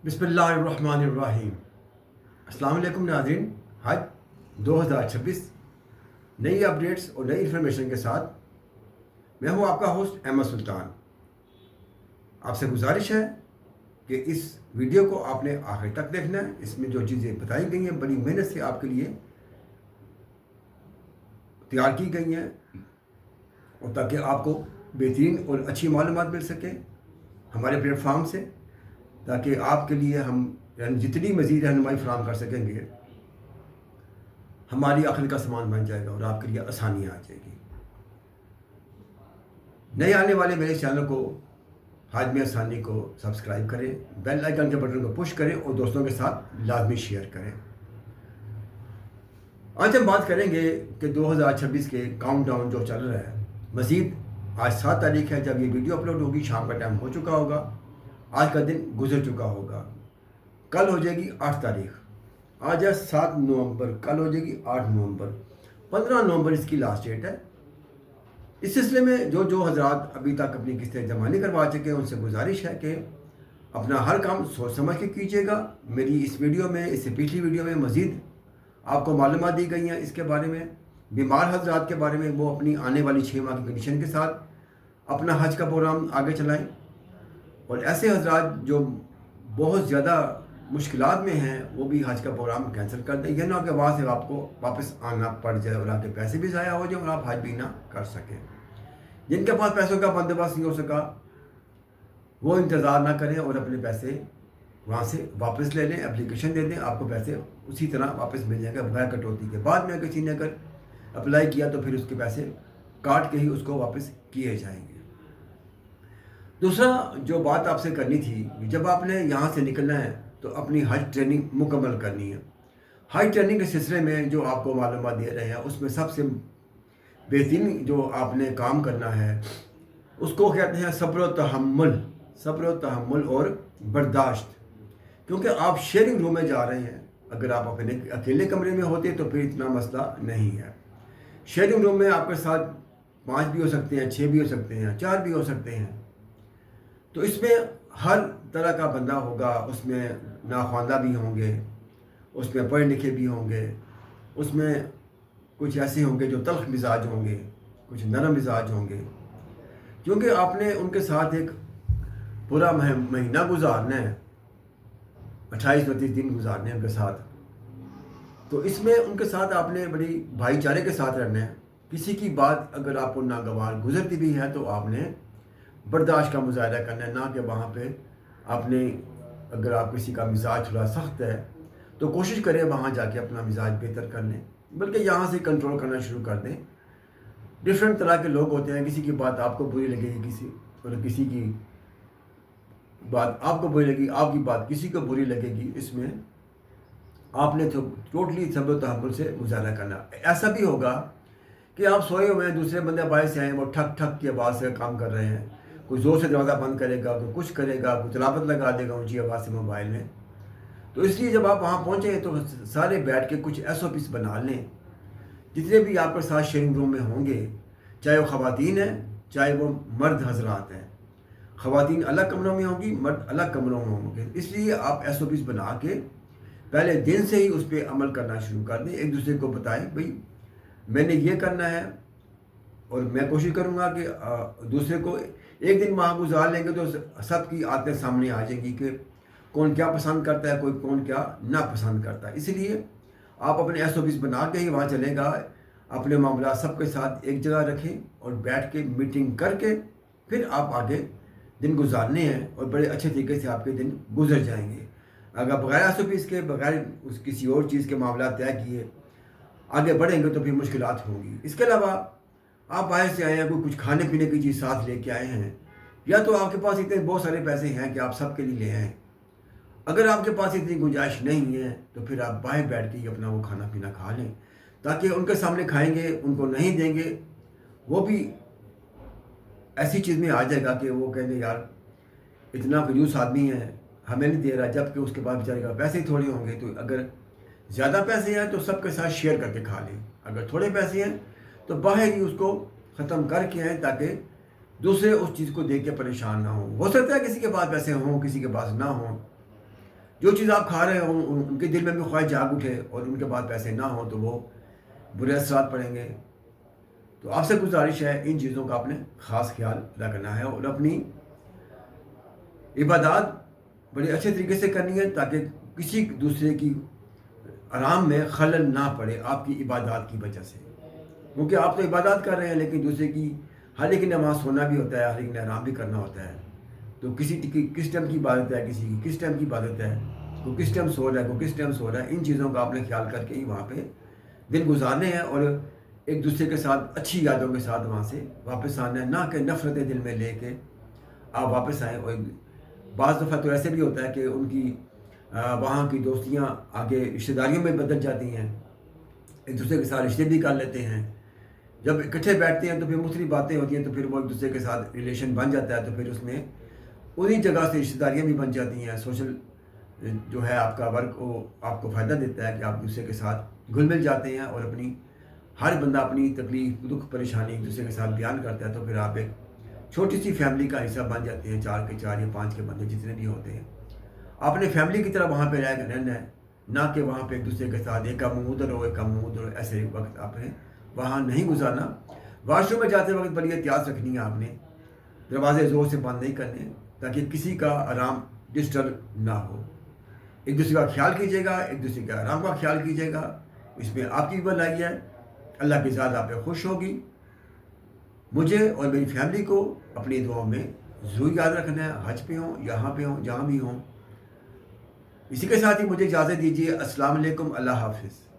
बिस्मिल्लाहिर्रहमानिर्रहीम। अस्सलाम वालेकुम नाज़रीन। आज 2026 नई अपडेट्स और नई इन्फॉर्मेशन के साथ मैं हूं आपका होस्ट अहमद सुल्तान। आपसे गुजारिश है कि इस वीडियो को आपने आखिर तक देखना है। इसमें जो चीज़ें बताई गई हैं बड़ी मेहनत से आपके लिए तैयार की गई हैं, और ताकि आपको बेहतरीन और अच्छी मालूमात मिल सके हमारे प्लेटफार्म से, ताकि आपके लिए हम जितनी मज़ीद रहनुमाई फराहम कर सकेंगे हमारी अक्ल का सामान बन जाएगा और आपके लिए आसानियाँ आ जाएगी। नए आने वाले मेरे चैनल को हाजमे आसानी को सब्सक्राइब करें, बेल आइकन के बटन को पुश करें और दोस्तों के साथ लाजमी शेयर करें। आज हम बात करेंगे कि 2026 के काउंटडाउन जो चल रहा है, मज़ीद आज 7 तारीख है। जब ये वीडियो अपलोड होगी शाम का टाइम हो चुका होगा, आज का दिन गुजर चुका होगा। कल हो जाएगी 8 तारीख, आज है 7 नवंबर, कल हो जाएगी 8 नवंबर, 15 नवंबर इसकी लास्ट डेट है। इस सिलसिले में जो हजरात अभी तक अपनी किस्तें जमा नहीं करवा चुके उनसे गुजारिश है कि अपना हर काम सोच समझ के कीजिएगा। मेरी इस वीडियो में, इससे पिछली वीडियो में मज़ीद आपको मालूमात दी गई हैं इसके बारे में। बीमार हजरात के बारे में वो अपनी आने वाली 6 माह की कंडीशन के साथ अपना हज का प्रोग्राम आगे चलाएं, और ऐसे हजरात जो बहुत ज़्यादा मुश्किलात में हैं वो भी हज का प्रोग्राम कैंसिल कर दें। यह ना कि वहाँ से आपको वापस आना पड़ जाए और आपके पैसे भी ज़ाया हो जाए और आप हज भी ना कर सकें। जिनके पास पैसों का बंदोबस्त नहीं हो सका वो इंतज़ार ना करें और अपने पैसे वहाँ से वापस ले लें, एप्लीकेशन दे दें, आपको पैसे उसी तरह वापस मिल जाएगा बगैर कटौती के। बाद में किसी ने अगर अप्लाई किया तो फिर उसके पैसे काट के ही उसको वापस किए जाएंगे। दूसरा जो बात आपसे करनी थी, जब आपने यहाँ से निकलना है तो अपनी हज ट्रेनिंग मुकम्मल करनी है। हज ट्रेनिंग के सिलसिले में जो आपको मालूमात दे रहे हैं उसमें सबसे बेहतरीन जो आपने काम करना है उसको कहते हैं सब्र व तहम्मुल और बर्दाश्त। क्योंकि आप शेयरिंग रूम में जा रहे हैं, अगर आप अपने अकेले कमरे में होते तो फिर इतना मसला नहीं है। शेयरिंग रूम में आपके साथ 5 भी हो सकते हैं, 6 भी हो सकते हैं, 4 भी हो सकते हैं। तो इसमें हर तरह का बंदा होगा, उसमें नाख्वानदा भी होंगे, उसमें पढ़े लिखे भी होंगे, उसमें कुछ ऐसे होंगे जो तल्ख मिजाज होंगे, कुछ नरम मिजाज होंगे। क्योंकि आपने उनके साथ एक पूरा महीना गुजारना है, 28-29 दिन गुजारने हैं उनके साथ। तो इसमें उनके साथ आपने बड़ी भाईचारे के साथ रहना है। किसी की बात अगर आपको नागवार गुजरती भी है तो आपने बर्दाश्त का मुजाहरा करना है, ना कि वहाँ पे आपने, अगर आप किसी का मिजाज थोड़ा सख्त है तो कोशिश करें वहाँ जाके अपना मिजाज बेहतर कर लें, बल्कि यहाँ से कंट्रोल करना शुरू कर दें। डिफरेंट तरह के लोग होते हैं, किसी की बात आपको बुरी लगेगी, किसी की बात आपको बुरी लगेगी, आपकी बात किसी को बुरी लगेगी। इसमें आपने तो टोटली सब्र तहम्मुल से गुजारा करना। ऐसा भी होगा कि आप सोए हुए हैं, दूसरे बंदे बाहर से आए, वो ठक ठक की आवाज़ से काम कर रहे हैं, कोई ज़ोर से दरवाज़ा बंद करेगा, कोई कुछ करेगा, कोई तलावत लगा देगा ऊँची आवाज़ से मोबाइल में। तो इसलिए जब आप वहाँ पहुँचे तो सारे बैठ के कुछ SOPs बना लें। जितने भी आपके साथ शेयरिंग रूम में होंगे, चाहे वो ख़वातीन हैं चाहे वो मर्द हजरात हैं, ख़वातीन अलग कमरों में होंगी, मर्द अलग कमरों में होंगे। इसलिए आप SOPs बना के पहले दिन से ही उस पर अमल करना शुरू कर दें। एक दूसरे को बताएं, भाई मैंने ये करना है, और मैं कोशिश करूँगा कि दूसरे को एक दिन वहाँ गुजार लेंगे तो सबकी आदतें सामने आ जाएंगी कि कौन क्या पसंद करता है, कोई कौन क्या ना पसंद करता है। इसलिए आप अपने SOPs बना के ही वहाँ चलेगा, अपने मामला सबके साथ एक जगह रखें और बैठ के मीटिंग करके फिर आप आगे दिन गुजारने हैं, और बड़े अच्छे तरीके से आपके दिन गुजर जाएंगे। अगर बगैर SOPs के, बगैर किसी और चीज़ के मामला तय किए आगे बढ़ेंगे तो फिर मुश्किलात होंगी। इसके अलावा आप बाहर से आए हैं, कोई कुछ खाने पीने की चीज़ साथ लेके आए हैं, या तो आपके पास इतने बहुत सारे पैसे हैं कि आप सबके लिए ले आएँ। अगर आपके पास इतनी गुंजाइश नहीं है तो फिर आप बाहर बैठ के ही अपना वो खाना पीना खा लें, ताकि उनके सामने खाएंगे, उनको नहीं देंगे, वो भी ऐसी चीज़ में आ जाएगा कि वो कहेंगे यार इतना कंजूस आदमी है, हमें नहीं दे रहा, जबकि उसके पास बेचारे का पैसे ही थोड़े होंगे। तो अगर ज़्यादा पैसे हैं तो सबके साथ शेयर करके खा लें, अगर थोड़े पैसे हैं तो बाहर ही उसको ख़त्म करके आएँ, ताकि दूसरे उस चीज़ को देख के परेशान ना हो सकता है किसी के पास पैसे हों, किसी के पास ना हों, जो चीज़ आप खा रहे हो उनके दिल में भी ख्वाहिश जाग उठे और उनके पास पैसे ना हो तो वो बुरे असरात पड़ेंगे। तो आपसे गुजारिश है इन चीज़ों का आपने ख़ास ख्याल रखना है और अपनी इबादत बड़े अच्छे तरीके से करनी है ताकि किसी दूसरे की आराम में खलल ना पड़े आपकी इबादत की वजह से। क्योंकि आप तो इबादत कर रहे हैं लेकिन दूसरे की, हर एक की नमाज सोना भी होता है, हर एक ने आराम भी करना होता है। तो किसी की किस टाइम की इबादत है, किसी की किस टाइम की इबादत है, को किस टाइम सो रहा है, को किस टाइम सो रहा है, इन चीज़ों का आपने ख्याल करके ही वहाँ पे दिन गुजारने हैं और एक दूसरे के साथ अच्छी यादों के साथ वहाँ से वापस आना है, ना कि नफ़रतें दिल में लेके आप वापस आएँ। और बाज़ दफ़ा तो ऐसे भी होता है कि उनकी वहाँ की दोस्तियाँ आगे रिश्तेदारियों में बदल जाती हैं, एक दूसरे के साथ रिश्ते भी कर लेते हैं। जब इकट्ठे बैठते हैं तो फिर मुख्तलिफ बातें होती हैं, तो फिर वो एक दूसरे के साथ रिलेशन बन जाता है, तो फिर उसमें उन्हीं जगह से रिश्तेदारियाँ भी बन जाती हैं। सोशल जो है आपका वर्क वो आपको फ़ायदा देता है कि आप दूसरे के साथ घुल मिल जाते हैं और अपनी हर बंदा अपनी तकलीफ़ दुख परेशानी एक दूसरे के साथ बयान करता है। तो फिर आप एक छोटी सी फैमिली का हिस्सा बन जाते हैं, 4 के 4 या 5 के बंदे जितने भी होते हैं। आपने फैमिली की तरह वहाँ पे रहना है, ना कि वहाँ पे एक दूसरे के साथ एक का मुँह उधर हो एक का मुँह उधर हो, ऐसे वक्त आपने वहाँ नहीं गुजारना। वॉशरूम में जाते वक्त बड़ी एहतियात रखनी है आपने, दरवाजे ज़ोर से बंद नहीं करने ताकि किसी का आराम डिस्टर्ब ना हो। एक दूसरे का ख्याल कीजिएगा, एक दूसरे के आराम का ख्याल कीजिएगा, इसमें आपकी भी भलाई है, अल्लाह की ज़ात आप पे खुश होगी। मुझे और मेरी फैमिली को अपनी दुआओं में ज़रूर याद रखना है, हज पे हों, यहाँ पे हों, जहाँ भी हों। इसी के साथ ही मुझे इजाज़त दीजिए। अस्सलाम वालेकुम, अल्लाह हाफ़िज़।